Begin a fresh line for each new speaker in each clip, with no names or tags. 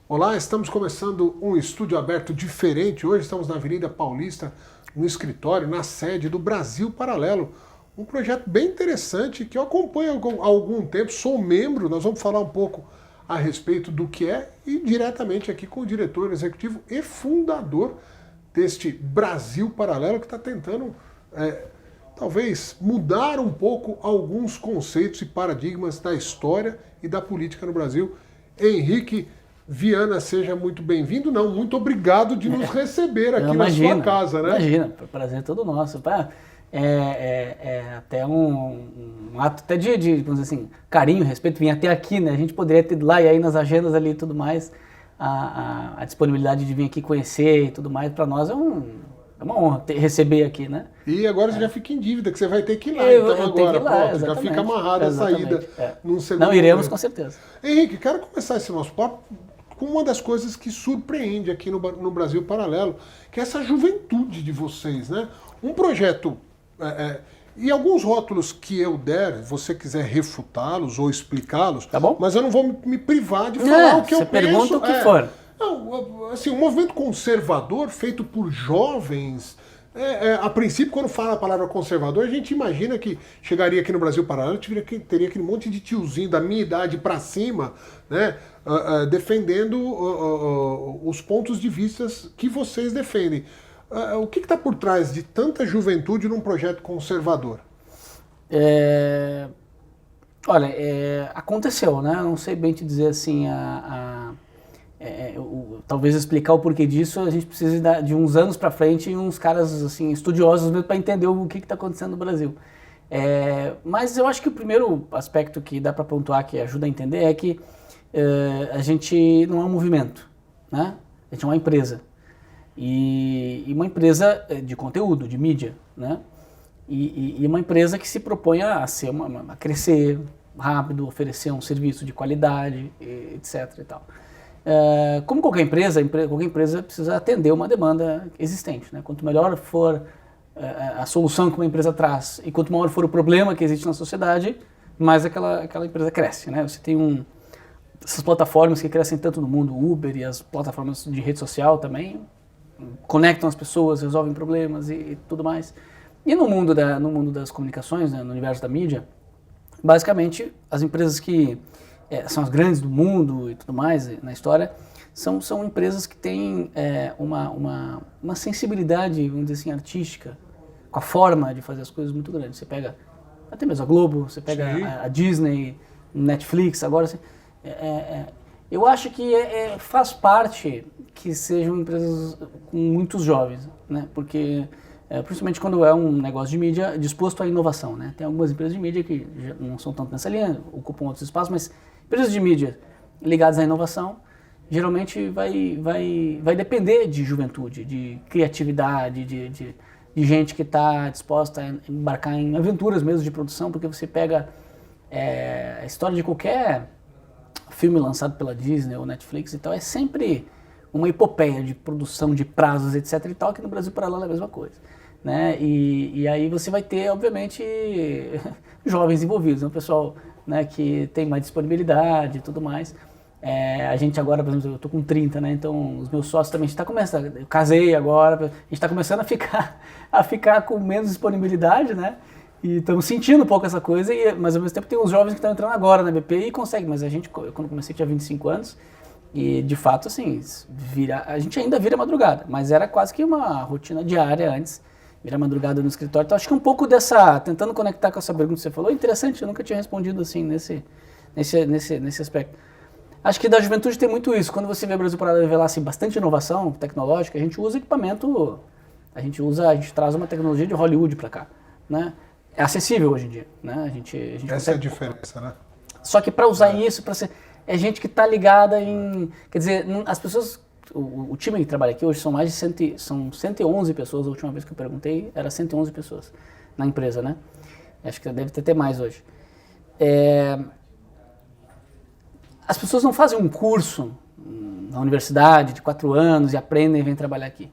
Olá, estamos começando um estúdio aberto diferente. Hoje estamos na Avenida Paulista, no escritório, na sede do Brasil Paralelo. Um projeto bem interessante que eu acompanho há algum tempo, sou membro, nós vamos falar um pouco a respeito do que é e diretamente aqui com o diretor executivo e fundador deste Brasil Paralelo que está tentando talvez mudar um pouco alguns conceitos e paradigmas da história e da política no Brasil. Henrique Viana, seja muito bem-vindo. Não, muito obrigado de nos receber aqui na sua casa, né?
Imagina, o prazer é todo nosso. Até um ato até vamos dizer assim, carinho, respeito, vir até aqui, né? A gente poderia ter ido lá e aí nas agendas ali e tudo mais, a disponibilidade de vir aqui conhecer e tudo mais, para nós é uma honra receber aqui, né?
E agora você já fica em dívida, que você vai ter que ir lá, então agora, pronto, já fica amarrada a saída num segundo.
Não, iremos com certeza.
Henrique, quero começar esse nosso papo com uma das coisas que surpreende aqui no Brasil Paralelo, que é essa juventude de vocês, né? Um projeto, e alguns rótulos que eu der, se você quiser refutá-los ou explicá-los,
tá bom?
Mas eu não vou me privar de falar o que eu penso.
Você pergunta o que for.
Não, assim, um movimento conservador feito por jovens. A princípio, quando fala a palavra conservador, a gente imagina que chegaria aqui no Brasil Paralelo, teria aquele monte de tiozinho da minha idade para cima, né, defendendo os pontos de vista que vocês defendem. O que está por trás de tanta juventude num projeto conservador?
Aconteceu, né? Não sei bem te dizer assim, talvez explicar o porquê disso, a gente precisa de uns anos para frente e uns caras assim, estudiosos mesmo para entender o que está acontecendo no Brasil. Mas eu acho que o primeiro aspecto que dá para pontuar, que ajuda a entender, é que a gente não é um movimento, né? A gente é uma empresa. E uma empresa de conteúdo, de mídia, né? E uma empresa que se propõe a crescer rápido, oferecer um serviço de qualidade, etc. e tal. Como qualquer empresa precisa atender uma demanda existente, né? Quanto melhor for a solução que uma empresa traz e quanto maior for o problema que existe na sociedade, mais aquela empresa cresce, né? Você tem essas plataformas que crescem tanto no mundo, o Uber e as plataformas de rede social também, conectam as pessoas, resolvem problemas e tudo mais. E no mundo das comunicações, né, no universo da mídia, basicamente as empresas que são as grandes do mundo e tudo mais na história, são empresas que têm uma sensibilidade, vamos dizer assim, artística, com a forma de fazer as coisas muito grande. Você pega até mesmo a Globo, você pega a Disney, Netflix, agora assim, eu acho que faz parte que sejam empresas com muitos jovens, né? Porque principalmente quando é um negócio de mídia disposto à inovação, né? Tem algumas empresas de mídia que já não são tanto nessa linha, ocupam outros espaços, mas empresas de mídia ligadas à inovação geralmente vai depender de juventude, de criatividade, de gente que está disposta a embarcar em aventuras mesmo de produção, porque você pega a história de qualquer filme lançado pela Disney ou Netflix e tal, é sempre uma epopeia de produção, de prazos, etc. e tal, que no Brasil Paralelo é a mesma coisa, né? E aí você vai ter, obviamente, jovens envolvidos, né? O pessoal, né, que tem mais disponibilidade e tudo mais. A gente agora, por exemplo, eu tô com 30, né? Então os meus sócios também, a gente tá começando, eu casei agora, a gente tá começando a ficar com menos disponibilidade, né? E estamos sentindo um pouco essa coisa, mas ao mesmo tempo tem uns jovens que estão entrando agora na BP e conseguem, mas eu quando comecei tinha 25 anos, e de fato, assim, a gente ainda vira madrugada, mas era quase que uma rotina diária antes, virar madrugada no escritório. Então acho que um pouco tentando conectar com essa pergunta que você falou, interessante, eu nunca tinha respondido assim nesse aspecto. Acho que da juventude tem muito isso, quando você vê o Brasil Paralelo revelar assim, bastante inovação tecnológica, a gente usa equipamento, a gente traz uma tecnologia de Hollywood para cá, né? É acessível hoje em dia, né? A gente
Essa é a diferença, né?
Só que para usar isso, é gente que está ligada em... Quer dizer, as pessoas... O time que trabalha aqui hoje são mais de 111 pessoas. A última vez que eu perguntei, era 111 pessoas na empresa, né? Acho que deve ter mais hoje. As pessoas não fazem um curso na universidade de 4 anos e aprendem e vêm trabalhar aqui.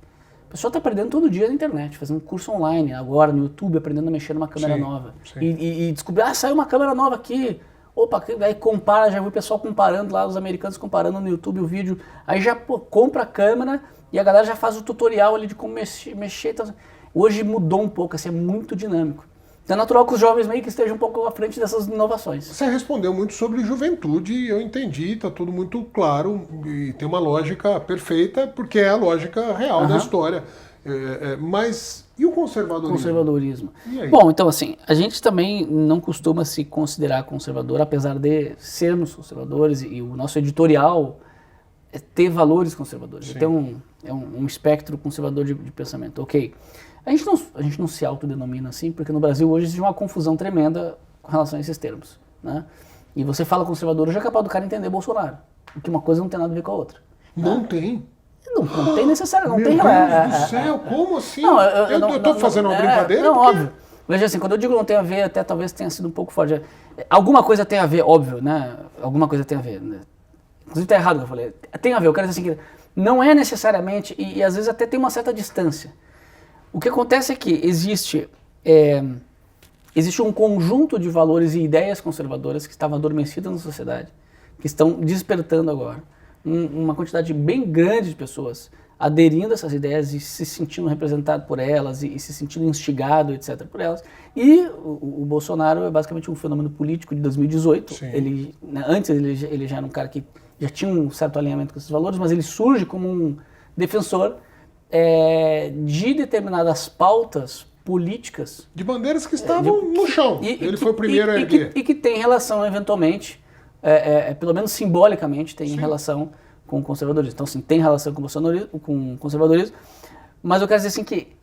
A pessoa está aprendendo todo dia na internet, fazendo um curso online, agora no YouTube, aprendendo a mexer numa câmera nova.
Sim.
E descobrir, saiu uma câmera nova aqui, Opa, aí compara, já viu o pessoal comparando lá, os americanos comparando no YouTube o vídeo, aí já compra a câmera e a galera já faz o tutorial ali de como mexer. Então, hoje mudou um pouco, assim, é muito dinâmico. Então é natural que os jovens meio que estejam um pouco à frente dessas inovações.
Você respondeu muito sobre juventude, eu entendi, está tudo muito claro e tem uma lógica perfeita, porque é a lógica real da história. Mas e o conservadorismo?
Conservadorismo.
E aí?
Bom, então assim, a gente também não costuma se considerar conservador, apesar de sermos conservadores e o nosso editorial é ter valores conservadores, ter um espectro conservador de pensamento. Ok. A gente não se autodenomina assim, porque no Brasil hoje existe uma confusão tremenda com relação a esses termos, né? E você fala conservador, hoje é capaz do cara entender Bolsonaro, porque uma coisa não tem nada a ver com a outra.
Não tem.
Não tem necessariamente, não
Meu
tem...
Deus do céu, como assim?
Não,
eu tô fazendo uma brincadeira?
Não,
porque...
óbvio. Veja assim, quando eu digo não tem a ver, até talvez tenha sido um pouco forte. Alguma coisa tem a ver, óbvio, né? Alguma coisa tem a ver. Né? Inclusive tá errado o que eu falei. Tem a ver, eu quero dizer assim, que não é necessariamente, e às vezes até tem uma certa distância. O que acontece é que existe um conjunto de valores e ideias conservadoras que estavam adormecidas na sociedade, que estão despertando agora. Uma quantidade bem grande de pessoas aderindo a essas ideias e se sentindo representado por elas e se sentindo instigado, etc., por elas. E o Bolsonaro é basicamente um fenômeno político de 2018. Ele, né, antes ele já era um cara que já tinha um certo alinhamento com esses valores, mas ele surge como um defensor de determinadas pautas políticas.
De bandeiras que estavam no chão. Ele foi o primeiro a erguer.
E que tem relação, eventualmente, pelo menos simbolicamente, tem relação com o conservadorismo. Então, assim, tem relação com o conservadorismo, mas eu quero dizer assim que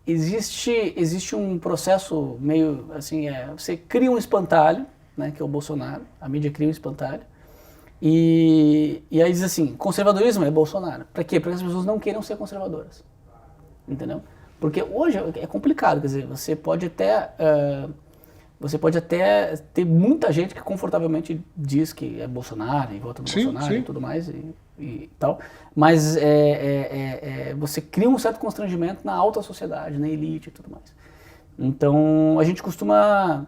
existe um processo meio, assim, você cria um espantalho, né, que é o Bolsonaro, a mídia cria um espantalho, e aí diz assim, conservadorismo é Bolsonaro. Para quê? Para que as pessoas não queiram ser conservadoras. Entendeu? Porque hoje é complicado, quer dizer, você pode até ter muita gente que confortavelmente diz que é Bolsonaro e vota no Bolsonaro e tudo mais e tal, mas você cria um certo constrangimento na alta sociedade, na elite e tudo mais. Então a gente costuma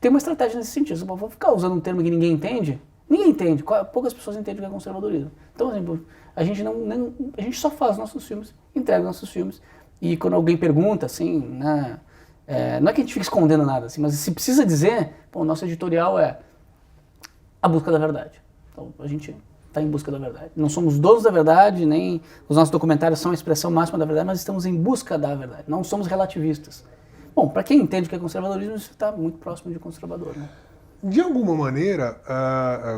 ter uma estratégia nesse sentido. Vou ficar usando um termo que ninguém entende. Ninguém entende, poucas pessoas entendem o que é conservadorismo. Então, por exemplo, a gente só faz nossos filmes, entrega nossos filmes, e quando alguém pergunta, assim, né, não é que a gente fique escondendo nada, assim, mas se precisa dizer, o nosso editorial é a busca da verdade. Então, a gente está em busca da verdade. Não somos donos da verdade, nem os nossos documentários são a expressão máxima da verdade, mas estamos em busca da verdade, não somos relativistas. Bom, para quem entende o que é conservadorismo, isso está muito próximo de conservador, né?
De alguma maneira,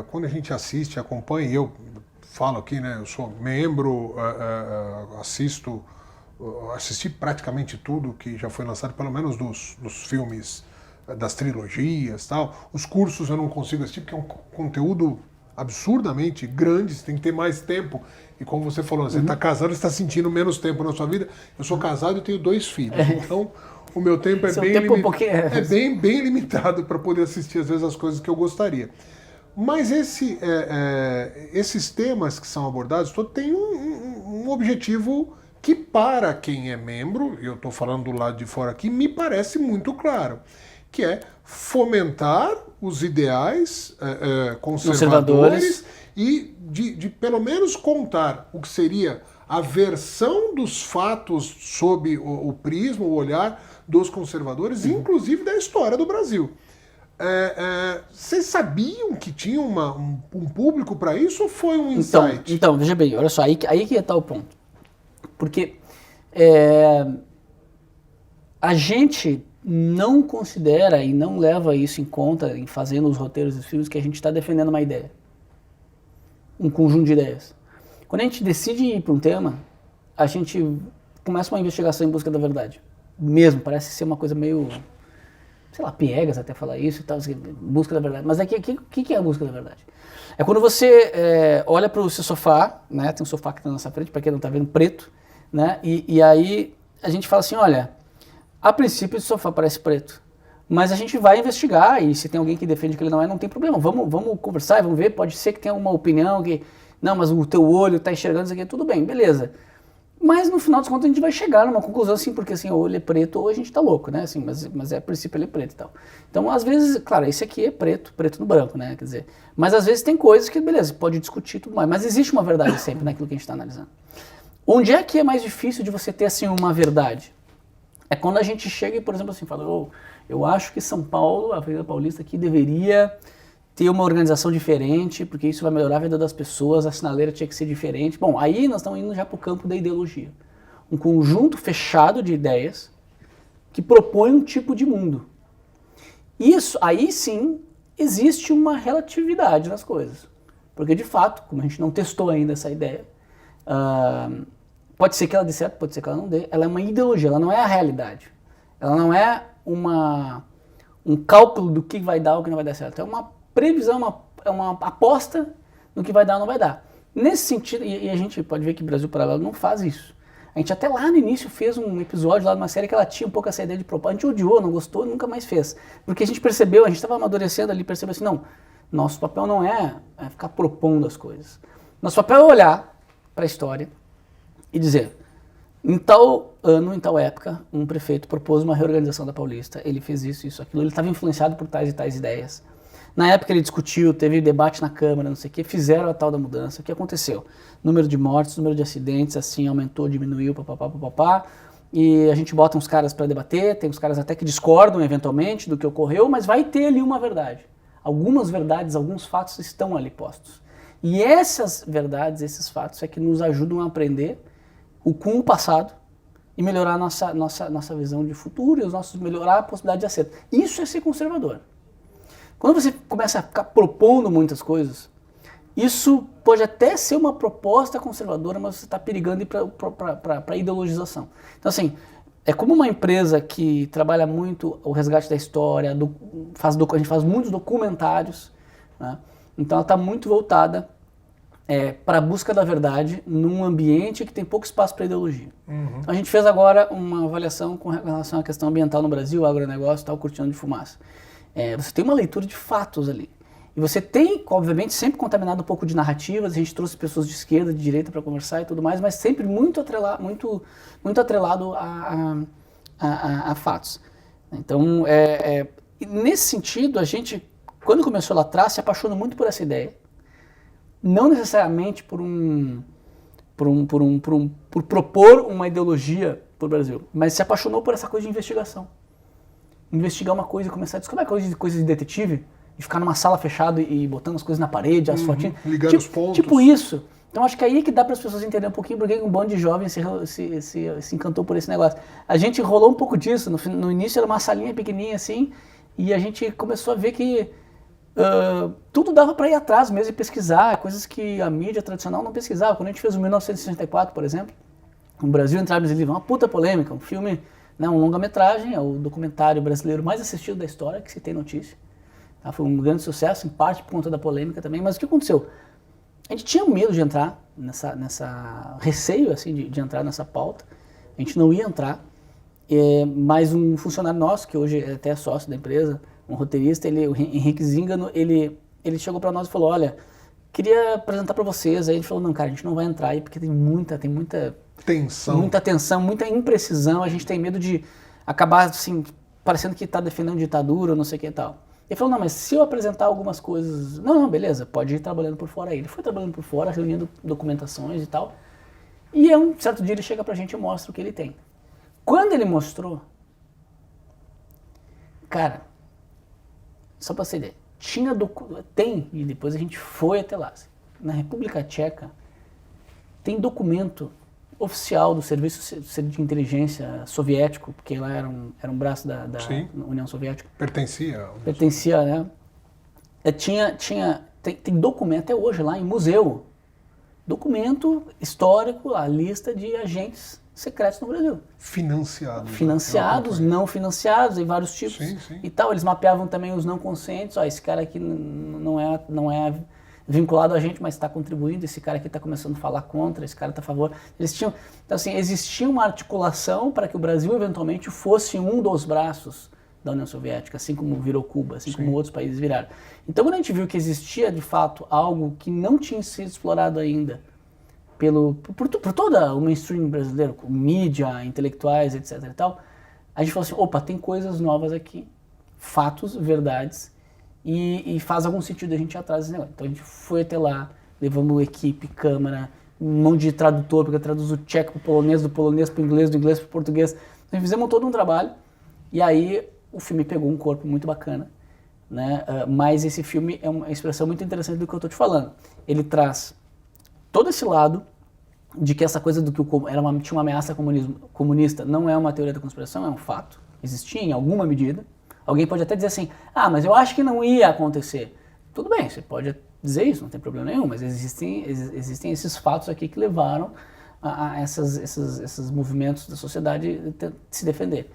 quando a gente assiste, acompanha, e eu falo aqui, né, eu sou membro, assisti praticamente tudo que já foi lançado, pelo menos dos filmes, das trilogias e tal. Os cursos eu não consigo assistir, porque é um conteúdo absurdamente grande, você tem que ter mais tempo. E como você falou, você está casado, você está sentindo menos tempo na sua vida. Eu sou casado e tenho 2 filhos, então... O meu tempo bem limitado para poder assistir, às vezes, as coisas que eu gostaria. Mas esses temas que são abordados todos têm um objetivo que, para quem é membro, eu estou falando do lado de fora aqui, me parece muito claro, que é fomentar os ideais conservadores e de pelo menos contar o que seria a versão dos fatos sob o prisma, o olhar dos conservadores, inclusive da história do Brasil. Vocês sabiam que tinha um público para isso ou foi um insight?
Então, veja bem, olha só, aí que está o ponto. Porque a gente não considera e não leva isso em conta em fazendo os roteiros dos filmes que a gente está defendendo uma ideia. Um conjunto de ideias. Quando a gente decide ir para um tema, a gente começa uma investigação em busca da verdade. Mesmo, parece ser uma coisa meio, sei lá, piegas até falar isso e tal, assim, busca da verdade. Mas o que é a busca da verdade? É quando você olha para o seu sofá, né, tem um sofá que está na nossa frente, para quem não está vendo, preto, né, e aí a gente fala assim, olha, a princípio esse sofá parece preto, mas a gente vai investigar e se tem alguém que defende que ele não tem problema, vamos conversar e vamos ver, pode ser que tenha uma opinião que, não, mas o teu olho está enxergando isso aqui, tudo bem, beleza. Mas no final das contas a gente vai chegar numa conclusão assim, porque assim, ou ele é preto ou a gente tá louco, né? Assim, mas a princípio ele é preto e tal. Então, às vezes, claro, esse aqui é preto no branco, né? Quer dizer, mas às vezes tem coisas que, beleza, pode discutir e tudo mais, mas existe uma verdade sempre naquilo que a gente está analisando. Onde é que é mais difícil de você ter assim uma verdade? É quando a gente chega e, por exemplo, assim, fala, eu acho que São Paulo, a Avenida Paulista aqui deveria ter uma organização diferente, porque isso vai melhorar a vida das pessoas, a sinaleira tinha que ser diferente. Bom, aí nós estamos indo já para o campo da ideologia. Um conjunto fechado de ideias que propõe um tipo de mundo. Isso, aí sim, existe uma relatividade nas coisas. Porque, de fato, como a gente não testou ainda essa ideia, pode ser que ela dê certo, pode ser que ela não dê. Ela é uma ideologia, ela não é a realidade. Ela não é um cálculo do que vai dar ou que não vai dar certo. É uma previsão, é uma aposta no que vai dar ou não vai dar. Nesse sentido, e a gente pode ver que o Brasil Paralelo não faz isso. A gente até lá no início fez um episódio lá de uma série que ela tinha um pouco essa ideia de propósito. A gente odiou, não gostou, nunca mais fez. Porque a gente percebeu, a gente estava amadurecendo ali, percebeu assim, não, nosso papel não é ficar propondo as coisas. Nosso papel é olhar para a história e dizer, em tal ano, em tal época, um prefeito propôs uma reorganização da Paulista, ele fez isso, aquilo, ele estava influenciado por tais e tais ideias. Na época ele discutiu, teve debate na Câmara, não sei o que, fizeram a tal da mudança. O que aconteceu? Número de mortes, número de acidentes, assim, aumentou, diminuiu, papapá. E a gente bota uns caras para debater, tem uns caras até que discordam eventualmente do que ocorreu, mas vai ter ali uma verdade. Algumas verdades, alguns fatos estão ali postos. E essas verdades, esses fatos é que nos ajudam a aprender com o passado e melhorar a nossa visão de futuro e melhorar a possibilidade de acerto. Isso é ser conservador. Quando você começa a ficar propondo muitas coisas, isso pode até ser uma proposta conservadora, mas você está perigando ir para a ideologização. Então, assim, é como uma empresa que trabalha muito o resgate da história, a gente faz muitos documentários, né? Então ela está muito voltada para a busca da verdade num ambiente que tem pouco espaço para ideologia. Uhum. Então, a gente fez agora uma avaliação com relação à questão ambiental no Brasil, agronegócio e tal, cortina de fumaça. Você tem uma leitura de fatos ali. E você tem, obviamente, sempre contaminado um pouco de narrativas, a gente trouxe pessoas de esquerda, de direita para conversar e tudo mais, mas sempre muito atrelado a fatos. Então, nesse sentido, a gente, quando começou lá atrás, se apaixonou muito por essa ideia. Não necessariamente por propor uma ideologia para o Brasil, mas se apaixonou por essa coisa de investigação. Investigar uma coisa e começar a descobrir coisa de detetive e ficar numa sala fechada e botando as coisas na parede, as fotinhas.
Ligando os pontos.
Tipo isso. Então acho que aí que dá para as pessoas entenderem um pouquinho porque um bando de jovens se encantou por esse negócio. A gente rolou um pouco disso. No início era uma salinha pequenininha assim e a gente começou a ver que tudo dava para ir atrás mesmo e pesquisar, coisas que a mídia tradicional não pesquisava. Quando a gente fez o 1964, por exemplo, o Brasil entrava nesse livro, uma puta polêmica, um filme... um longa-metragem, é o documentário brasileiro mais assistido da história, que se tem notícia. Tá? Foi um grande sucesso, em parte por conta da polêmica também, mas o que aconteceu? A gente tinha medo de entrar nessa receio assim, de entrar nessa pauta, a gente não ia entrar, mas um funcionário nosso, que hoje é até sócio da empresa, um roteirista, o Henrique Zingano, ele chegou para nós e falou, olha, queria apresentar para vocês, aí ele falou, não, cara, a gente não vai entrar aí, porque tem muita tensão. Muita tensão, muita imprecisão, a gente tem medo de acabar assim, parecendo que está defendendo ditadura ou não sei o que e tal. Ele falou, não, mas se eu apresentar algumas coisas... Não, beleza, pode ir trabalhando por fora aí. Ele foi trabalhando por fora, reunindo documentações e tal. E um certo dia ele chega pra gente e mostra o que ele tem. Quando ele mostrou, cara, só pra você ter ideia, e depois a gente foi até lá. Na República Tcheca, tem documento oficial do Serviço de Inteligência soviético, porque lá era um braço da União Soviética. Pertencia, né? Tem documento até hoje lá em museu. Documento histórico, a lista de agentes secretos no Brasil. Financiados, não financiados, em vários tipos e tal. Eles mapeavam também os não conscientes. Esse cara aqui não é vinculado a gente, mas está contribuindo, esse cara aqui está começando a falar contra, esse cara está a favor. Então, assim, existia uma articulação para que o Brasil, eventualmente, fosse um dos braços da União Soviética, assim como virou Cuba, assim como outros países viraram. Então, quando a gente viu que existia, de fato, algo que não tinha sido explorado ainda por toda o mainstream brasileiro, com mídia, intelectuais, etc. e tal, a gente falou assim, opa, tem coisas novas aqui, fatos, verdades, e faz algum sentido a gente ir atrás desse negócio. Então a gente foi até lá, levamos equipe, câmera, um monte de tradutor, porque traduz do tcheco para o polonês, do polonês para o inglês, do inglês para o português. Então fizemos todo um trabalho, e aí o filme pegou um corpo muito bacana, né? Mas esse filme é uma expressão muito interessante do que eu estou te falando. Ele traz todo esse lado de que essa coisa do que tinha uma ameaça comunista não é uma teoria da conspiração, é um fato. Existia em alguma medida. Alguém pode até dizer assim, mas eu acho que não ia acontecer. Tudo bem, você pode dizer isso, não tem problema nenhum, mas existem esses fatos aqui que levaram a esses movimentos da sociedade se defender.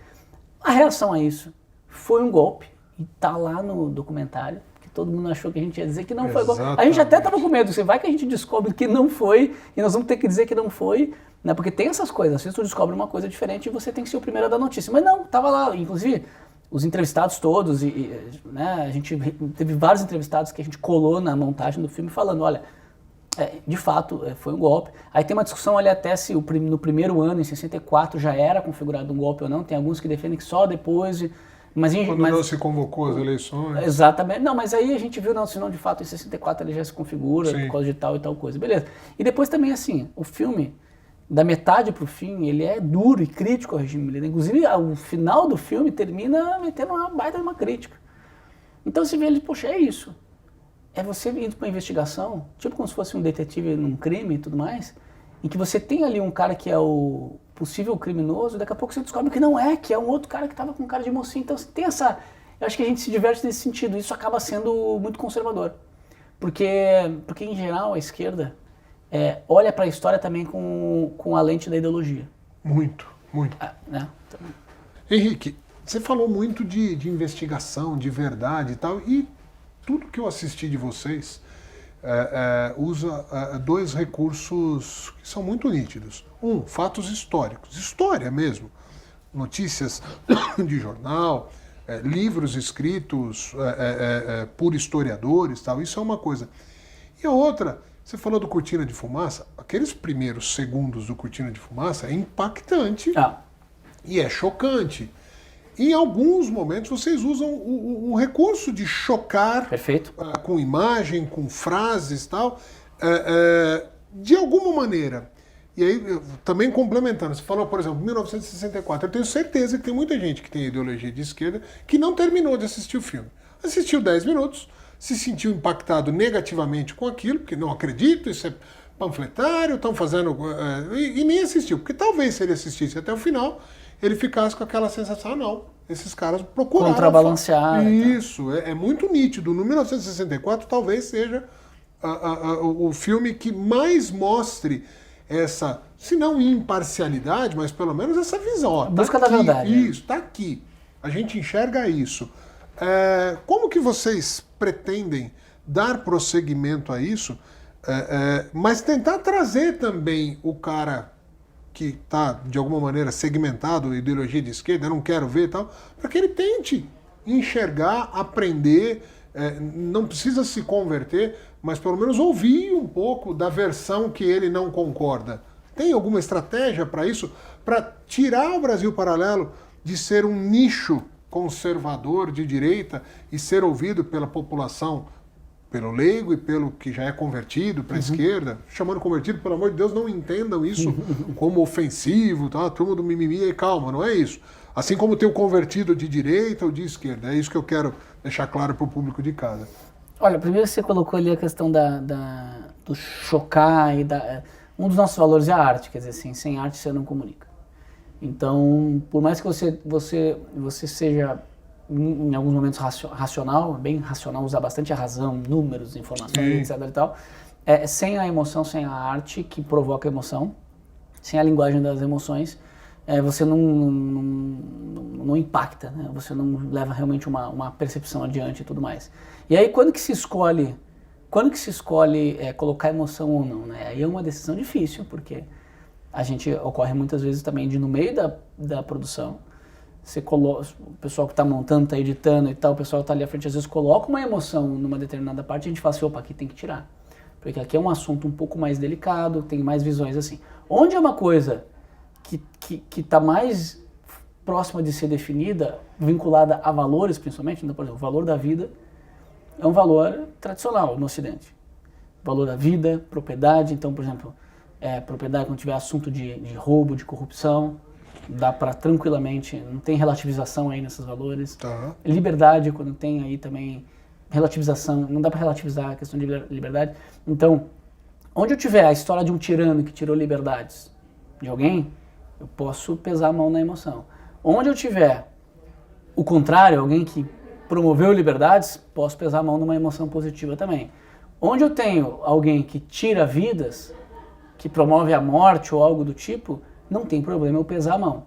A reação a isso foi um golpe, e tá lá no documentário, que todo mundo achou que a gente ia dizer que não foi golpe. A gente até estava com medo, vai que a gente descobre que não foi, e nós vamos ter que dizer que não foi, né? Porque tem essas coisas, às vezes tu descobre uma coisa diferente e você tem que ser o primeiro a dar notícia. Mas não, tava lá, inclusive os entrevistados todos, né, a gente teve vários entrevistados que a gente colou na montagem do filme falando, olha, de fato foi um golpe. Aí tem uma discussão ali até se no primeiro ano, em 64, já era configurado um golpe ou não, tem alguns que defendem que só depois...
Quando não se convocou as eleições.
Exatamente. Não, mas aí a gente viu, não, senão de fato em 64 ele já se configura, por causa de tal e tal coisa. Beleza. E depois também assim, o filme, da metade pro fim, ele é duro e crítico ao regime militar. Inclusive, o final do filme termina metendo uma baita de uma crítica. Então você vê ele, poxa, é isso. É você indo pra uma investigação, tipo como se fosse um detetive num crime e tudo mais, em que você tem ali um cara que é o possível criminoso, e daqui a pouco você descobre que não é, que é um outro cara que estava com cara de mocinho. Então tem essa... Eu acho que a gente se diverte nesse sentido. Isso acaba sendo muito conservador. Porque em geral, a esquerda olha para a história também com a lente da ideologia.
Muito, muito.
Né? Então...
Henrique, você falou muito de investigação, de verdade e tal, e tudo que eu assisti de vocês usa dois recursos que são muito nítidos. Fatos históricos, história mesmo, notícias de jornal, livros escritos por historiadores, tal. Isso é uma coisa. E a outra, você falou do Cortina de Fumaça, aqueles primeiros segundos do Cortina de Fumaça é impactante e é chocante. Em alguns momentos vocês usam o recurso de chocar com imagem, com frases e tal, de alguma maneira. E aí, também complementando, você falou, por exemplo, 1964, eu tenho certeza que tem muita gente que tem ideologia de esquerda que não terminou de assistir o filme. Assistiu 10 minutos, se sentiu impactado negativamente com aquilo, porque não acredito, isso é panfletário, estão fazendo... e nem assistiu, porque talvez se ele assistisse até o final, ele ficasse com aquela sensação, não, esses caras procuraram...
Contrabalancear.
Isso, é muito nítido. No 1964 talvez seja o filme que mais mostre essa, se não imparcialidade, mas pelo menos essa visão.
A busca da verdade.
Isso, está aqui. A gente enxerga isso. Como que vocês pretendem dar prosseguimento a isso, mas tentar trazer também o cara que está, de alguma maneira, segmentado, ideologia de esquerda, eu não quero ver e tal, para que ele tente enxergar, aprender, não precisa se converter, mas pelo menos ouvir um pouco da versão que ele não concorda. Tem alguma estratégia para isso? Para tirar o Brasil Paralelo de ser um nicho conservador de direita e ser ouvido pela população, pelo leigo e pelo que já é convertido para a esquerda. Chamando convertido, pelo amor de Deus, não entendam isso como ofensivo, tá? A turma do mimimi, e calma, não é isso. Assim como tem o convertido de direita ou de esquerda. É isso que eu quero deixar claro para o público de casa.
Olha, primeiro você colocou ali a questão do chocar e um dos nossos valores é a arte, quer dizer assim, sem arte você não comunica. Então, por mais que você seja em alguns momentos racional, bem racional, usar bastante a razão, números, informações, etc e tal, sem a emoção, sem a arte que provoca emoção, sem a linguagem das emoções, você não impacta, né? Você não leva realmente uma percepção adiante e tudo mais. E aí quando que se escolhe colocar emoção ou não, né? Aí é uma decisão difícil, porque a gente ocorre muitas vezes também de no meio da produção, o pessoal que está montando, está editando e tal, o pessoal que está ali à frente às vezes coloca uma emoção numa determinada parte e a gente fala assim, opa, aqui tem que tirar. porque aqui é um assunto um pouco mais delicado, tem mais visões assim. Onde é uma coisa que está mais próxima de ser definida, vinculada a valores principalmente, então, por exemplo, o valor da vida é um valor tradicional no Ocidente. O valor da vida, propriedade, então, por exemplo, propriedade quando tiver assunto de roubo, de corrupção, dá para tranquilamente, não tem relativização aí nesses valores.
Tá.
Liberdade, quando tem aí também relativização, não dá para relativizar a questão de liberdade. Então, onde eu tiver a história de um tirano que tirou liberdades de alguém, eu posso pesar a mão na emoção. Onde eu tiver o contrário, alguém que promoveu liberdades, posso pesar a mão numa emoção positiva também. Onde eu tenho alguém que tira vidas, que promove a morte ou algo do tipo, não tem problema eu pesar a mão.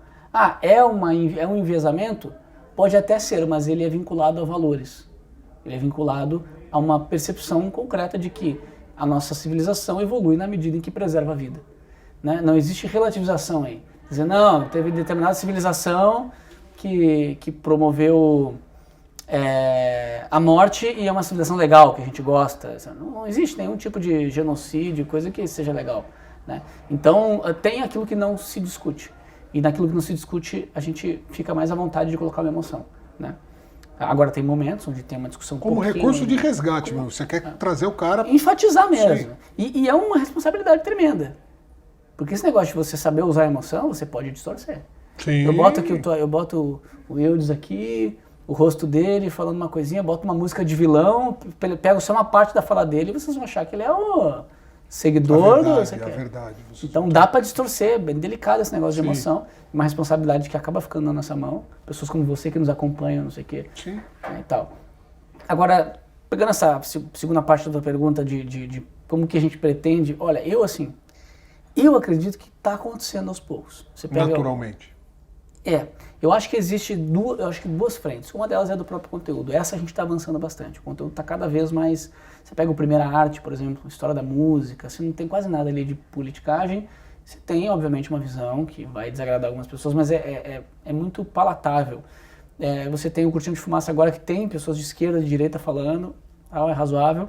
É um enviesamento? Pode até ser, mas ele é vinculado a valores. Ele é vinculado a uma percepção concreta de que a nossa civilização evolui na medida em que preserva a vida. Né? Não existe relativização aí. Quer dizer, não, teve determinada civilização que promoveu a morte e é uma civilização legal, que a gente gosta. Não existe nenhum tipo de genocídio, coisa que seja legal. Né? Então, tem aquilo que não se discute. E naquilo que não se discute, a gente fica mais à vontade de colocar uma emoção. Né? Agora, tem momentos onde tem uma discussão
como recurso de resgate, meu. Você quer trazer o cara...
Enfatizar mesmo. E é uma responsabilidade tremenda. Porque esse negócio de você saber usar a emoção, você pode distorcer.
Sim.
Eu boto aqui, eu boto o Eudes aqui, o rosto dele falando uma coisinha, boto uma música de vilão, pego só uma parte da fala dele e vocês vão achar que ele é o seguidor.
Verdade.
Então dá para distorcer, é bem delicado esse negócio de emoção, uma responsabilidade que acaba ficando na nossa mão, pessoas como você que nos acompanham, não sei o quê.
Sim.
E tal. Agora, pegando essa segunda parte da tua pergunta de como que a gente pretende, olha, eu acredito que está acontecendo aos poucos. Você pega,
naturalmente.
Eu acho que existe duas frentes. Uma delas é do próprio conteúdo. Essa a gente está avançando bastante. O conteúdo está cada vez mais... Você pega o Primeira Arte, por exemplo, história da música, você não tem quase nada ali de politicagem. Você tem, obviamente, uma visão que vai desagradar algumas pessoas, mas é muito palatável. Você tem o Cortina de Fumaça agora, que tem pessoas de esquerda, de direita falando, é razoável.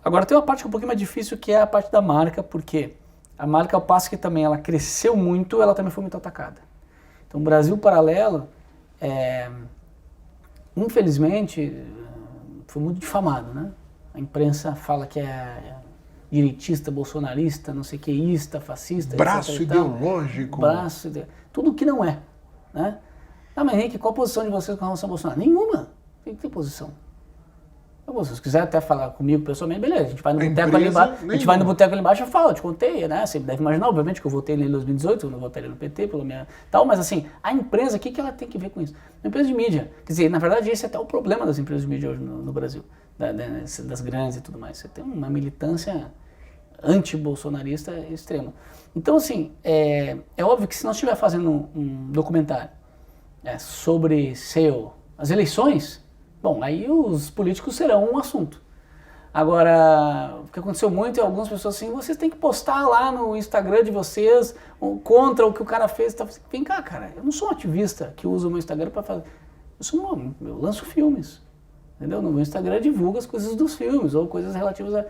Agora tem uma parte que é um pouquinho mais difícil, que é a parte da marca, porque a marca, ao passo que também ela cresceu muito, ela também foi muito atacada. Então, o Brasil Paralelo, infelizmente, foi muito difamado, né? A imprensa fala que é direitista, bolsonarista, não sei o que, fascista,
braço ideológico.
Tudo que não é, né? Mas Henrique, qual a posição de vocês com relação ao Bolsonaro? Nenhuma. Tem que ter posição. Se você quiser até falar comigo pessoalmente, beleza, a gente vai no boteco ali embaixo, ali embaixo, eu falo, eu te contei, né? Você deve imaginar, obviamente, que eu votei nele em 2018, eu não votei no PT, pelo menos, tal, mas assim, a empresa, o que ela tem que ver com isso? A empresa de mídia, quer dizer, na verdade, esse é até o problema das empresas de mídia hoje no Brasil, das grandes e tudo mais. Você tem uma militância anti-bolsonarista extrema. Então, assim, é óbvio que se nós estiver fazendo um documentário sobre as eleições, bom, aí os políticos serão um assunto. Agora, o que aconteceu muito é algumas pessoas assim, vocês têm que postar lá no Instagram de vocês contra o que o cara fez. Tá? Vem cá, cara, eu não sou um ativista que usa o meu Instagram para fazer... Eu lanço filmes, entendeu? No meu Instagram divulgo as coisas dos filmes ou coisas relativas a...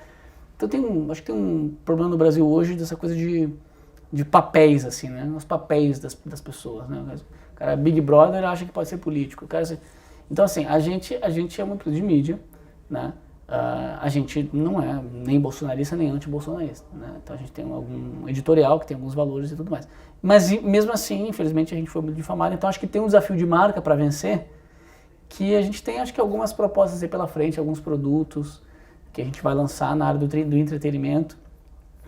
Então acho que tem um problema no Brasil hoje dessa coisa de papéis, assim, né? Os papéis das pessoas, né? O cara Big Brother acha que pode ser político. Então, assim, a gente é uma empresa de mídia, né? A gente não é nem bolsonarista nem anti-bolsonarista, né? Então a gente tem algum editorial que tem alguns valores e tudo mais. Mas mesmo assim, infelizmente, a gente foi muito difamado. Então acho que tem um desafio de marca para vencer, que a gente tem, acho que algumas propostas aí pela frente, alguns produtos que a gente vai lançar na área do entretenimento,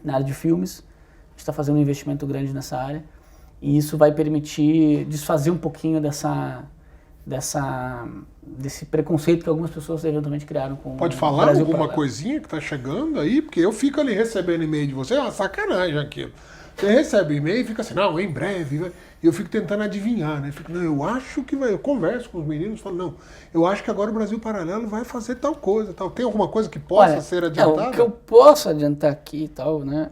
na área de filmes. A gente está fazendo um investimento grande nessa área e isso vai permitir desfazer um pouquinho desse preconceito que algumas pessoas eventualmente criaram com
Pode falar alguma coisinha que está chegando aí? Porque eu fico ali recebendo e-mail de você, é uma sacanagem aquilo. Você recebe e-mail e fica assim, não, em breve. E eu fico tentando adivinhar, né? Fico, não, eu acho que vai. Eu converso com os meninos e falo, não, eu acho que agora o Brasil Paralelo vai fazer tal coisa, tal. Tem alguma coisa que possa ser adiantada?
O que eu posso adiantar aqui e tal, né?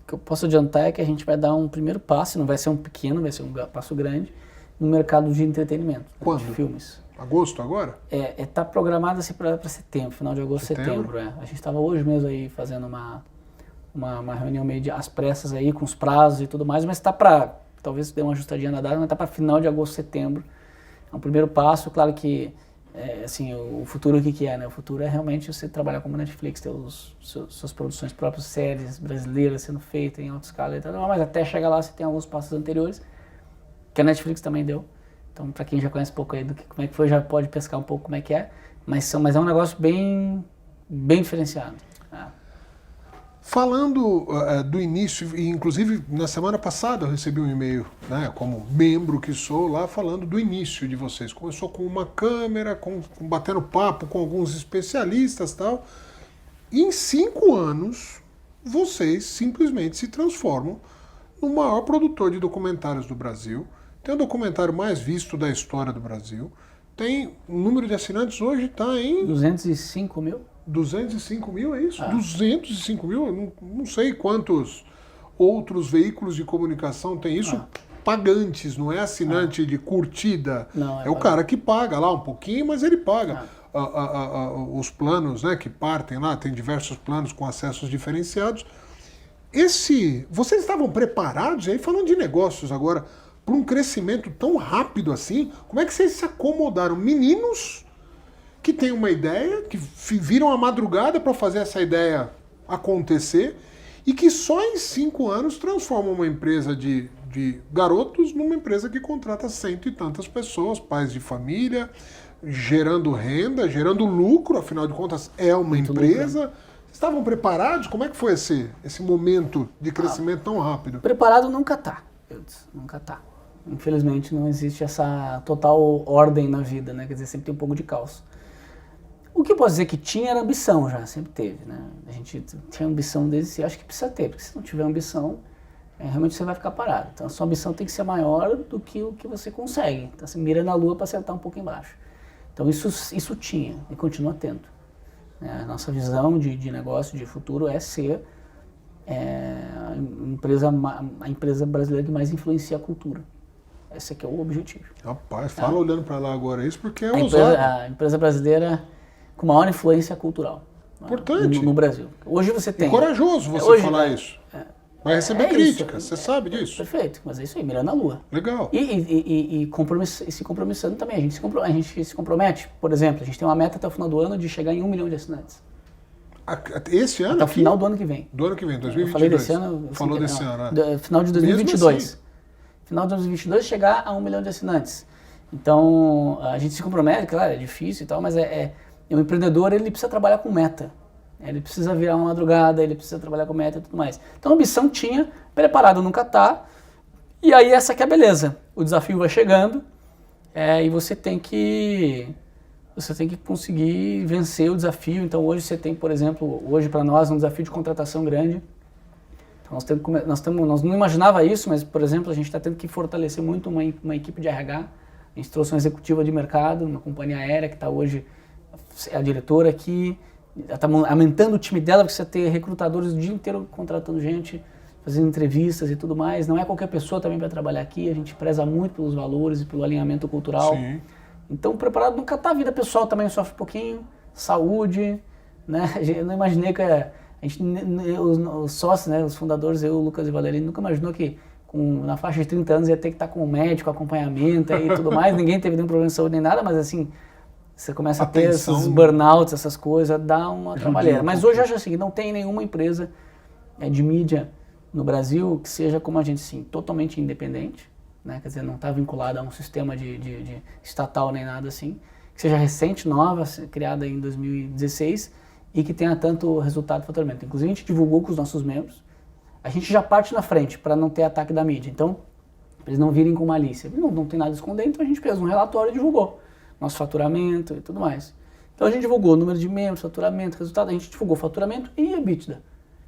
O que eu posso adiantar é que a gente vai dar um primeiro passo, não vai ser um pequeno, vai ser um passo grande, no mercado de entretenimento,
Quando?
de filmes.
Agosto agora?
Tá programado assim para setembro, final de agosto, setembro. A gente estava hoje mesmo aí fazendo uma reunião meio às pressas aí, com os prazos e tudo mais, mas está para, talvez dê uma ajustadinha na data, mas está para final de agosto, setembro. É um primeiro passo, claro que, assim, o futuro o que é, né? O futuro é realmente você trabalhar como Netflix, ter suas produções próprias, séries brasileiras sendo feitas em alta escala e tal, mas até chegar lá você tem alguns passos anteriores, que a Netflix também deu. Então, para quem já conhece um pouco aí do que como é que foi, já pode pescar um pouco como é que é, mas é um negócio bem diferenciado.
Falando do início, e inclusive na semana passada eu recebi um e-mail, né, como membro que sou, lá falando do início de vocês. Começou com uma câmera, batendo papo com alguns especialistas e tal. E em 5 anos, vocês simplesmente se transformam no maior produtor de documentários do Brasil. Tem o documentário mais visto da história do Brasil. Tem o número de assinantes hoje está em...
205 mil?
205 mil, é isso? 205 mil? Eu não sei quantos outros veículos de comunicação tem isso pagantes, não é assinante de curtida.
Não,
é o cara que paga lá um pouquinho, mas ele paga. Os planos, né, que partem lá, tem diversos planos com acessos diferenciados. Vocês estavam preparados, aí falando de negócios agora, para um crescimento tão rápido assim? Como é que vocês se acomodaram? Meninos que têm uma ideia, que viram a madrugada para fazer essa ideia acontecer e que só em 5 anos transformam uma empresa de garotos numa empresa que contrata 100 e tantas pessoas, pais de família, gerando renda, gerando lucro, afinal de contas é uma empresa. Estavam preparados? Como é que foi esse momento de crescimento tão rápido?
Preparado nunca tá. Nunca tá. Infelizmente não existe essa total ordem na vida, né? Quer dizer, sempre tem um pouco de caos. O que eu posso dizer que tinha era ambição já, sempre teve, né? A gente tinha ambição desde acho que precisa ter, porque se não tiver ambição, realmente você vai ficar parado. Então a sua ambição tem que ser maior do que o que você consegue. Então você mira na lua para acertar um pouco embaixo. Então isso tinha e continua tendo. A nossa visão de negócio, de futuro é ser a empresa brasileira que mais influencia a cultura. Esse aqui é o objetivo.
Rapaz, fala olhando para lá agora isso, porque é ousado.
A empresa brasileira com maior influência cultural.
Importante.
No Brasil. Hoje você tem...
É corajoso você falar isso. Vai receber crítica, você sabe disso.
Perfeito, mas é isso aí, mirando na lua.
Legal.
E se compromissando também. A gente se compromete, por exemplo, a gente tem uma meta até o final do ano de chegar em 1 milhão de assinantes.
Esse ano?
Até o final do ano que vem.
Do ano que vem, 2022.
Eu falei desse ano.
Falou desse ano,
Final de 2022.
Mesmo assim.
Final de 2022 chegar a 1 milhão de assinantes. Então, a gente se compromete, claro, é difícil e tal, mas o empreendedor ele precisa trabalhar com meta. Ele precisa virar uma madrugada, ele precisa trabalhar com meta e tudo mais. Então a ambição tinha, preparado nunca tá. E aí essa que é a beleza. O desafio vai chegando e você tem que conseguir vencer o desafio. Então hoje você tem, por exemplo, hoje para nós um desafio de contratação grande. Então nós não imaginava isso, mas por exemplo a gente está tendo que fortalecer muito uma equipe de RH. A gente trouxe uma executiva de mercado, uma companhia aérea que está hoje a diretora aqui. Está aumentando o time dela, porque você ter recrutadores o dia inteiro contratando gente, fazendo entrevistas e tudo mais. Não é qualquer pessoa também para trabalhar aqui, a gente preza muito pelos valores e pelo alinhamento cultural.
Sim.
Então, preparado nunca tá. A vida pessoal também sofre um pouquinho, saúde, né? Eu não imaginei que os sócios, né, os fundadores, eu, o Lucas e o Valerino, nunca imaginou que na faixa de 30 anos ia ter que estar com um médico, acompanhamento e tudo mais. Ninguém teve nenhum problema de saúde nem nada, mas assim... Você começa a ter esses burnouts, essas coisas, dá uma trabalheira. Mas hoje eu acho assim, não tem nenhuma empresa de mídia no Brasil que seja como a gente, sim, totalmente independente, né? Quer dizer, não está vinculada a um sistema de estatal nem nada assim, que seja recente, nova, criada em 2016 e que tenha tanto resultado de faturamento. Inclusive a gente divulgou com os nossos membros, a gente já parte na frente para não ter ataque da mídia. Então, eles não virem com malícia. Não tem nada a esconder, então a gente fez um relatório e divulgou. Nosso faturamento e tudo mais. Então a gente divulgou o número de membros, faturamento, resultado, a gente divulgou faturamento e EBITDA,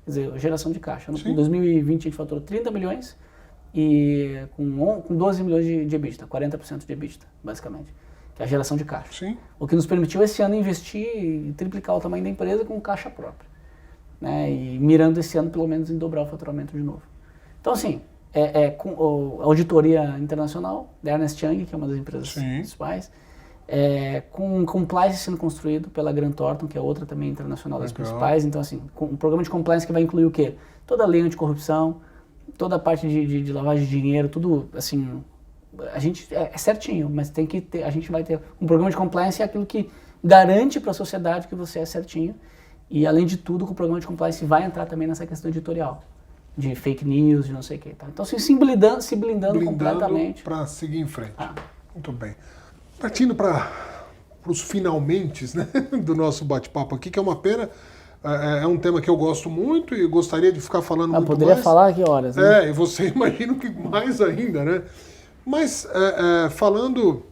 quer dizer, geração de caixa. Em 2020 a gente faturou 30 milhões e com 12 milhões de EBITDA, 40% de EBITDA, basicamente, que é a geração de caixa.
Sim.
O que nos permitiu esse ano investir e triplicar o tamanho da empresa com caixa própria, né? E mirando esse ano pelo menos em dobrar o faturamento de novo. Então assim, com a auditoria internacional, da Ernst Young, que é uma das empresas principais, com compliance sendo construído pela Grant Thornton, que é outra também internacional das principais. Então, assim, um programa de compliance que vai incluir o quê? Toda a lei anticorrupção, toda a parte de lavagem de dinheiro, tudo, assim, a gente é certinho, mas tem que ter, a gente vai ter um programa de compliance, é aquilo que garante para a sociedade que você é certinho. E, além de tudo, o programa de compliance vai entrar também nessa questão editorial, de fake news, de não sei o que. Tá? Então, assim, se blindando completamente.
Para seguir em frente. Muito bem. Partindo para os finalmentes, né, do nosso bate-papo aqui, que é uma pena, é um tema que eu gosto muito e gostaria de ficar falando muito mais.
Poderia falar aqui horas, né?
E você imagina que mais ainda, né? Mas, falando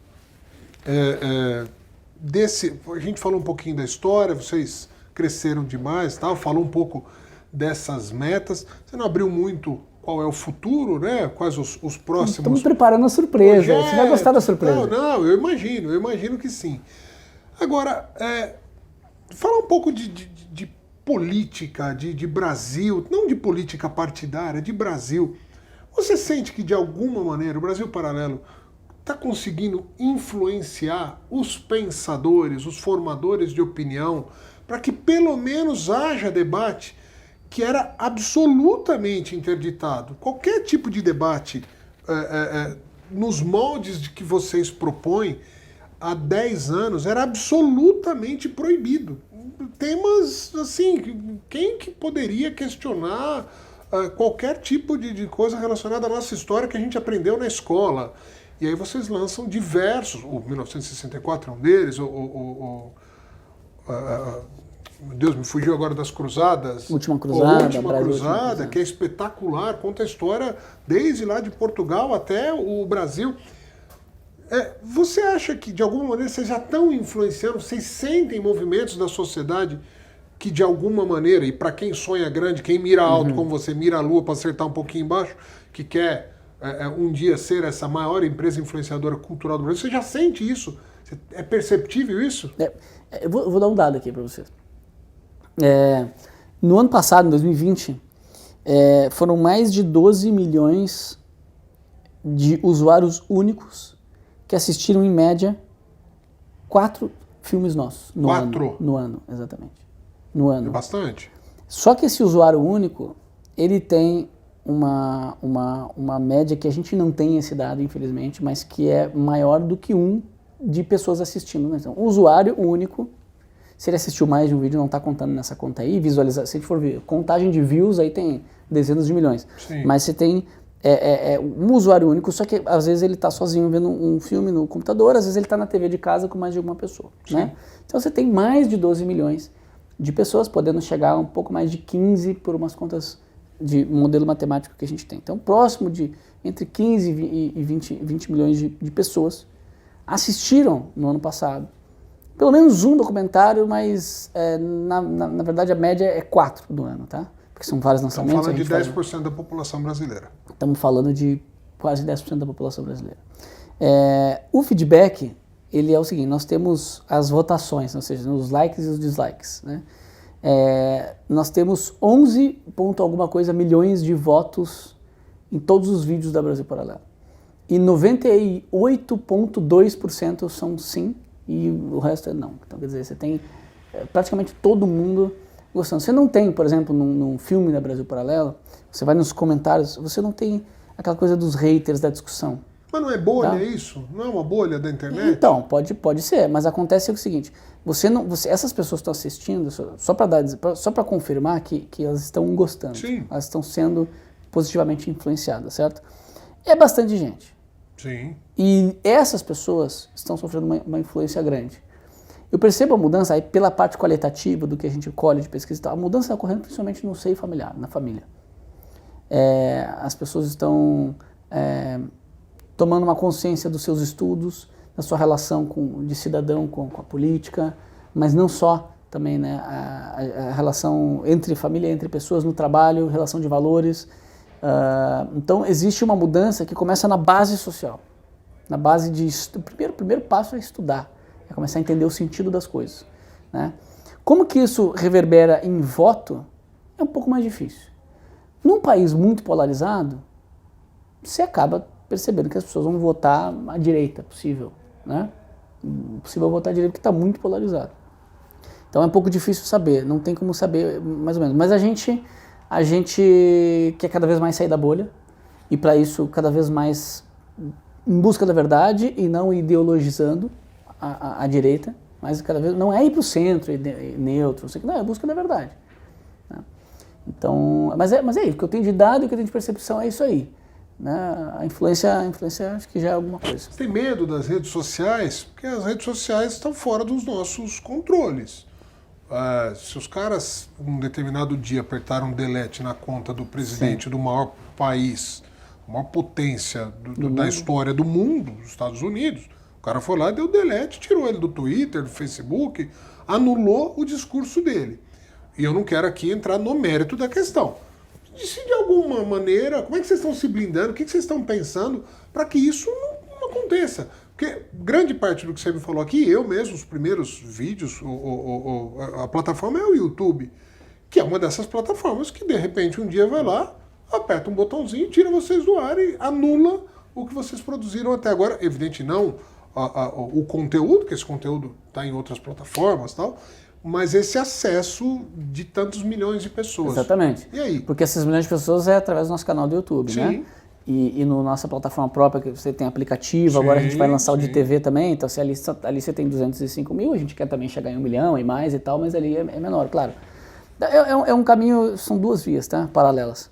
desse... A gente falou um pouquinho da história, vocês cresceram demais, tal, falou um pouco dessas metas. Você não abriu muito qual é o futuro, né? Quais os próximos...
Estamos preparando a surpresa.
Projetos.
Você vai gostar da surpresa.
Não, eu imagino que sim. Agora, falar um pouco de política, de Brasil, não de política partidária, de Brasil. Você sente que, de alguma maneira, o Brasil Paralelo está conseguindo influenciar os pensadores, os formadores de opinião, para que pelo menos haja debate que era absolutamente interditado? Qualquer tipo de debate nos moldes de que vocês propõem há 10 anos era absolutamente proibido. Temas assim, quem que poderia questionar qualquer tipo de coisa relacionada à nossa história que a gente aprendeu na escola? E aí vocês lançam diversos, o 1964 é um deles, meu Deus, me fugiu agora das Cruzadas.
Última Cruzada,
Última Cruzada, que é espetacular, conta a história desde lá de Portugal até o Brasil. Você acha que, de alguma maneira, vocês já estão influenciando, vocês sentem movimentos da sociedade que, de alguma maneira, e para quem sonha grande, quem mira alto, como você mira a lua para acertar um pouquinho embaixo, que quer um dia ser essa maior empresa influenciadora cultural do Brasil, você já sente isso? É perceptível isso?
Eu vou dar um dado aqui para vocês. No ano passado, em 2020, foram mais de 12 milhões de usuários únicos que assistiram, em média, 4 filmes nossos. No ano, exatamente. No ano.
É bastante.
Só que esse usuário único, ele tem uma média que a gente não tem esse dado, infelizmente, mas que é maior do que de pessoas assistindo. Né? Então, o usuário único, se ele assistiu mais de um vídeo, não está contando nessa conta aí, visualizar, se a gente for ver, contagem de views, aí tem dezenas de milhões.
Sim.
Mas você tem um usuário único, só que às vezes ele está sozinho vendo um filme no computador, às vezes ele está na TV de casa com mais de uma pessoa. Né? Então você tem mais de 12 milhões de pessoas, podendo chegar a um pouco mais de 15 por umas contas de modelo matemático que a gente tem. Então, próximo de entre 15 e 20 milhões de pessoas assistiram no ano passado pelo menos um documentário, mas na verdade a média é 4 do ano, tá? Porque são vários lançamentos.
Estamos falando de 10% da população brasileira.
Estamos falando de quase 10% da população brasileira. O feedback, ele é o seguinte, nós temos as votações, ou seja, os likes e os dislikes, né? Nós temos 11 ponto alguma coisa milhões de votos em todos os vídeos da Brasil Paralelo. E 98,2% são sim, e o resto é não. Então, quer dizer, você tem praticamente todo mundo gostando. Você não tem, por exemplo, num filme da Brasil Paralelo, você vai nos comentários, você não tem aquela coisa dos haters da discussão.
Mas não é bolha isso? Não é uma bolha da internet?
Então, pode ser, mas acontece o seguinte, essas pessoas que estão assistindo, só para confirmar que elas estão gostando,
Sim.
Elas estão sendo positivamente influenciadas, certo? É bastante gente.
Sim.
E essas pessoas estão sofrendo uma influência grande. Eu percebo a mudança aí pela parte qualitativa do que a gente colhe de pesquisa e tal. A mudança está ocorrendo principalmente no seio familiar, na família. As pessoas estão tomando uma consciência dos seus estudos, da sua relação de cidadão com a política, mas não só, também, né, a relação entre família, entre pessoas no trabalho, relação de valores. Então existe uma mudança que começa na base social, na base o primeiro passo é estudar, é começar a entender o sentido das coisas, né? Como que isso reverbera em voto é um pouco mais difícil. Num país muito polarizado, você acaba percebendo que as pessoas vão votar à direita, possível, né? Possível votar à direita porque está muito polarizado. Então é um pouco difícil saber, não tem como saber mais ou menos. Mas a gente quer cada vez mais sair da bolha e para isso cada vez mais em busca da verdade e não ideologizando a direita, mas cada vez não é ir para o centro e neutro, não, é a busca da verdade. Né? Então, mas é isso, o que eu tenho de dado e o que eu tenho de percepção é isso aí. Né? A influência acho que já é alguma coisa.
Você tem medo das redes sociais? Porque as redes sociais estão fora dos nossos controles. Se os caras, um determinado dia, apertaram delete na conta do presidente do maior país, a maior potência da história do mundo, os Estados Unidos, o cara foi lá, deu delete, tirou ele do Twitter, do Facebook, anulou o discurso dele. E eu não quero aqui entrar no mérito da questão. Se de alguma maneira, como é que vocês estão se blindando, o que vocês estão pensando para que isso não aconteça? Porque grande parte do que você me falou aqui, eu mesmo, os primeiros vídeos, a plataforma é o YouTube, que é uma dessas plataformas que de repente um dia vai lá, aperta um botãozinho, tira vocês do ar e anula o que vocês produziram até agora. Evidente não o conteúdo, que esse conteúdo está em outras plataformas e tal, mas esse acesso de tantos milhões de pessoas.
Exatamente.
E aí?
Porque esses milhões de pessoas é através do nosso canal do YouTube,
Sim.
né? E na nossa plataforma própria, que você tem aplicativo, agora a gente vai lançar o de TV também, então ali você tem 205 mil, a gente quer também chegar em 1 milhão e mais e tal, mas ali é menor, claro. É um caminho, são duas vias, tá? Paralelas.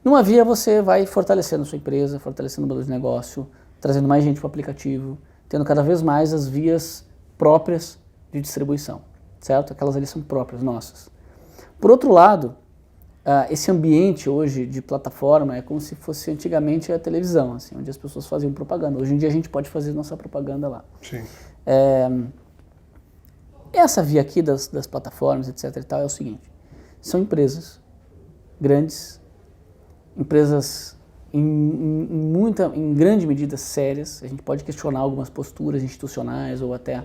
Numa via você vai fortalecendo a sua empresa, fortalecendo o modelo de negócio, trazendo mais gente para o aplicativo, tendo cada vez mais as vias próprias de distribuição, certo? Aquelas ali são próprias, nossas. Por outro lado, esse ambiente hoje de plataforma é como se fosse antigamente a televisão, assim, onde as pessoas faziam propaganda. Hoje em dia a gente pode fazer nossa propaganda lá.
Sim.
Essa via aqui das plataformas, etc. e tal, é o seguinte: são empresas grandes, empresas em grande medida sérias. A gente pode questionar algumas posturas institucionais ou até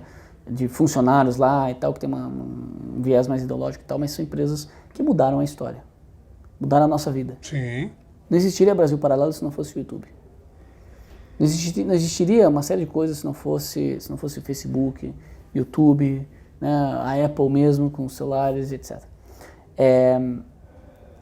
de funcionários lá e tal, que tem um viés mais ideológico e tal, mas são empresas que mudaram a história. Mudaram a nossa vida.
Sim.
Não existiria Brasil Paralelo se não fosse o YouTube. Não existiria uma série de coisas se não fosse o Facebook, YouTube, né, a Apple mesmo com os celulares, etc.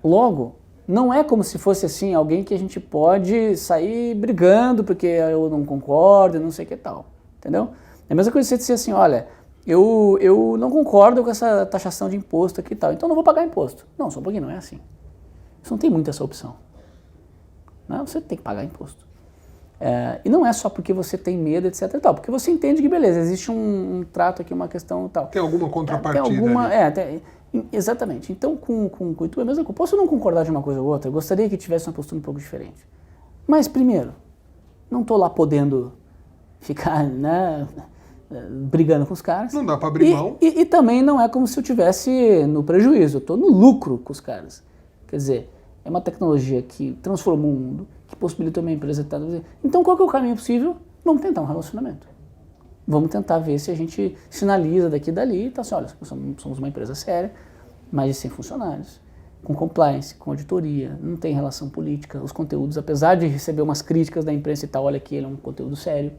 Logo, não é como se fosse assim alguém que a gente pode sair brigando porque eu não concordo, não sei o que tal, entendeu? É a mesma coisa que você dizer assim, olha, eu não concordo com essa taxação de imposto aqui e tal, então não vou pagar imposto. Não, só um pouquinho, não é assim. Você não tem muito essa opção. Não, você tem que pagar imposto. E não é só porque você tem medo, etc e tal, porque você entende que, beleza, existe um trato aqui, uma questão e tal.
Tem alguma contrapartida
tem alguma,
ali.
Exatamente. Então, com o YouTube é a mesma coisa. Posso não concordar de uma coisa ou outra, eu gostaria que tivesse uma postura um pouco diferente. Mas, primeiro, não estou lá podendo ficar, né, brigando com os caras.
Não dá para abrir mão.
E também não é como se eu estivesse no prejuízo, eu estou no lucro com os caras. Quer dizer, é uma tecnologia que transformou o mundo, que possibilitou uma empresa... Então, qual que é o caminho possível? Vamos tentar um relacionamento. Vamos tentar ver se a gente sinaliza daqui e dali e tá assim, olha, somos uma empresa séria, mais de 100 funcionários, com compliance, com auditoria, não tem relação política, os conteúdos, apesar de receber umas críticas da imprensa e tal, olha que ele é um conteúdo sério.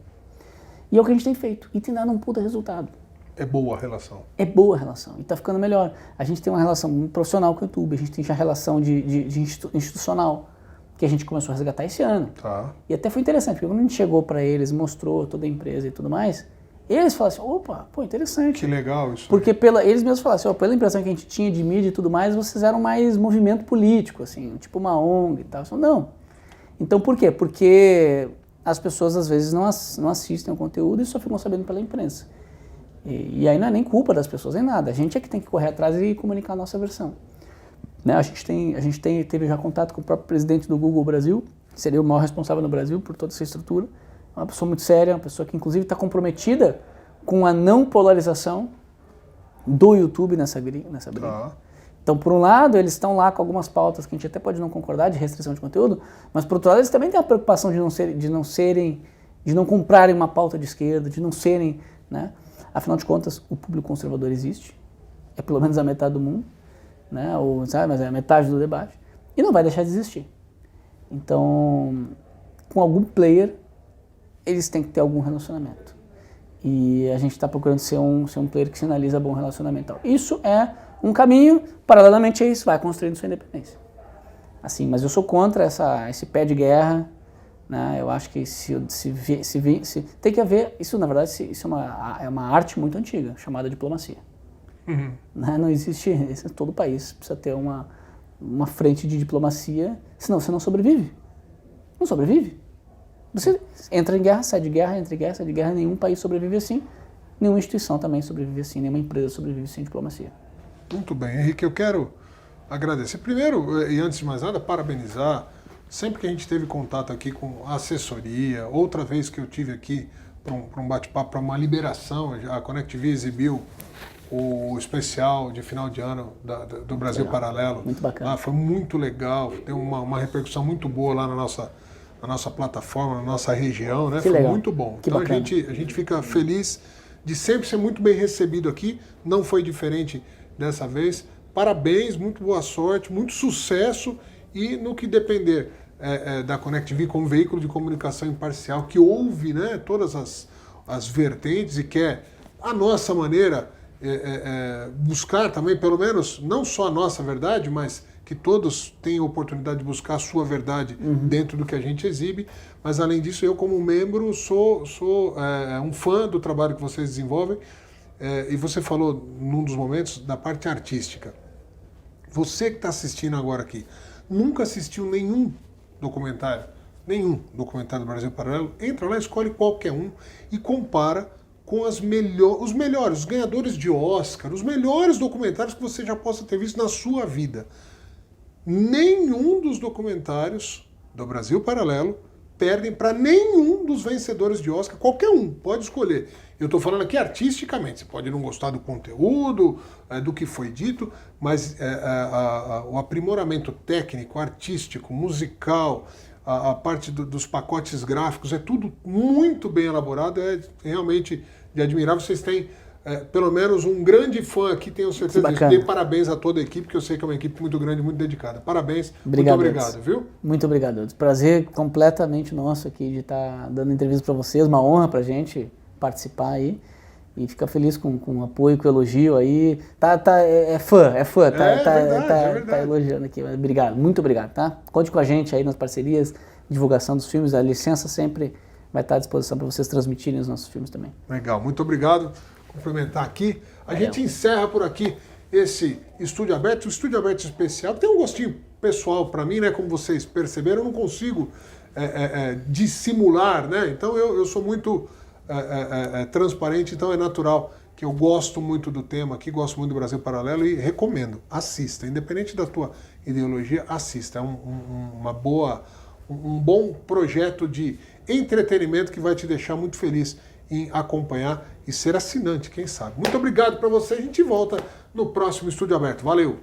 E é o que a gente tem feito, e tem dado um puta resultado.
É boa a relação.
É boa a relação, e tá ficando melhor. A gente tem uma relação muito profissional com o YouTube, a gente tem já relação de institucional, que a gente começou a resgatar esse ano.
Tá.
E até foi interessante, porque quando a gente chegou para eles, mostrou toda a empresa e tudo mais, eles falaram assim, opa, pô, interessante.
Que legal isso.
Porque eles mesmos falaram assim, pela impressão que a gente tinha de mídia e tudo mais, vocês eram mais movimento político, assim, tipo uma ONG e tal. Não. Então por quê? Porque as pessoas às vezes não assistem o conteúdo e só ficam sabendo pela imprensa. E aí não é nem culpa das pessoas, nem nada. A gente é que tem que correr atrás e comunicar a nossa versão. Né? A gente teve já contato com o próprio presidente do Google Brasil, que seria o maior responsável no Brasil por toda essa estrutura. É uma pessoa muito séria, uma pessoa que inclusive está comprometida com a não polarização do YouTube nessa briga.
Tá.
Então, por um lado, eles estão lá com algumas pautas que a gente até pode não concordar, de restrição de conteúdo, mas por outro lado, eles também têm a preocupação de não comprarem uma pauta de esquerda, de não serem, né? Afinal de contas, o público conservador existe, é pelo menos a metade do mundo, né? Mas é a metade do debate, e não vai deixar de existir. Então, com algum player, eles têm que ter algum relacionamento. E a gente está procurando ser um player que sinaliza bom relacionamento. Isso é um caminho, paralelamente a isso, vai construindo sua independência. Assim, mas eu sou contra esse pé de guerra, né? Eu acho que tem que haver, isso na verdade isso é uma arte muito antiga, chamada diplomacia.
Uhum.
Né? Não existe, todo país precisa ter uma frente de diplomacia, senão você não sobrevive. Não sobrevive. Você entra em guerra, sai de guerra, entra em guerra, sai de guerra, nenhum país sobrevive assim, nenhuma instituição também sobrevive assim, nenhuma empresa sobrevive sem diplomacia.
Muito bem, Henrique, eu quero agradecer. Primeiro, e antes de mais nada, parabenizar. Sempre que a gente teve contato aqui com a assessoria, outra vez que eu tive aqui para um bate-papo, para uma liberação, a ConnectV exibiu o especial de final de ano do Brasil Paralelo.
Muito bacana.
Foi muito legal, deu uma repercussão muito boa lá na nossa plataforma, na nossa região, né?
Que
Foi
legal.
Muito bom.
Que
então
bacana.
a gente fica feliz de sempre ser muito bem recebido aqui. Não foi diferente dessa vez. Parabéns, muito boa sorte, muito sucesso e no que depender da ConnectV como veículo de comunicação imparcial que ouve, né, todas as vertentes e quer a nossa maneira buscar também, pelo menos, não só a nossa verdade, mas que todos tenham a oportunidade de buscar a sua verdade dentro do que a gente exibe. Mas, além disso, eu, como membro, sou um fã do trabalho que vocês desenvolvem. E você falou, num dos momentos, da parte artística. Você que está assistindo agora aqui, nunca assistiu nenhum documentário do Brasil Paralelo, entra lá, escolhe qualquer um e compara com os melhores, os ganhadores de Oscar, os melhores documentários que você já possa ter visto na sua vida. Nenhum dos documentários do Brasil Paralelo perdem para nenhum dos vencedores de Oscar, qualquer um, pode escolher. Eu estou falando aqui artisticamente, você pode não gostar do conteúdo, do que foi dito, mas o aprimoramento técnico, artístico, musical, a parte dos pacotes gráficos, é tudo muito bem elaborado, é realmente de admirar. Vocês têm pelo menos um grande fã aqui, tenho certeza disso. Dê parabéns a toda a equipe, que eu sei que é uma equipe muito grande, muito dedicada. Parabéns,
obrigado,
muito obrigado, viu?
Muito obrigado, Edson. Prazer completamente nosso aqui de estar dando entrevista para vocês, uma honra para a gente participar aí. E fica feliz com o apoio, com o elogio aí. É fã, tá elogiando aqui. Obrigado, muito obrigado, tá? Conte com a gente aí nas parcerias, divulgação dos filmes, a licença sempre vai estar à disposição para vocês transmitirem os nossos filmes também.
Legal, muito obrigado. Cumprimentar aqui. A gente encerra por aqui esse Estúdio Aberto, o Estúdio Aberto especial. Tem um gostinho pessoal para mim, né? Como vocês perceberam, eu não consigo dissimular, né? Então eu sou muito transparente, então é natural que eu gosto muito do tema aqui, gosto muito do Brasil Paralelo e recomendo, assista, independente da tua ideologia, assista, é um bom projeto de entretenimento que vai te deixar muito feliz em acompanhar e ser assinante, quem sabe. Muito obrigado para você, a gente volta no próximo Estúdio Aberto, valeu!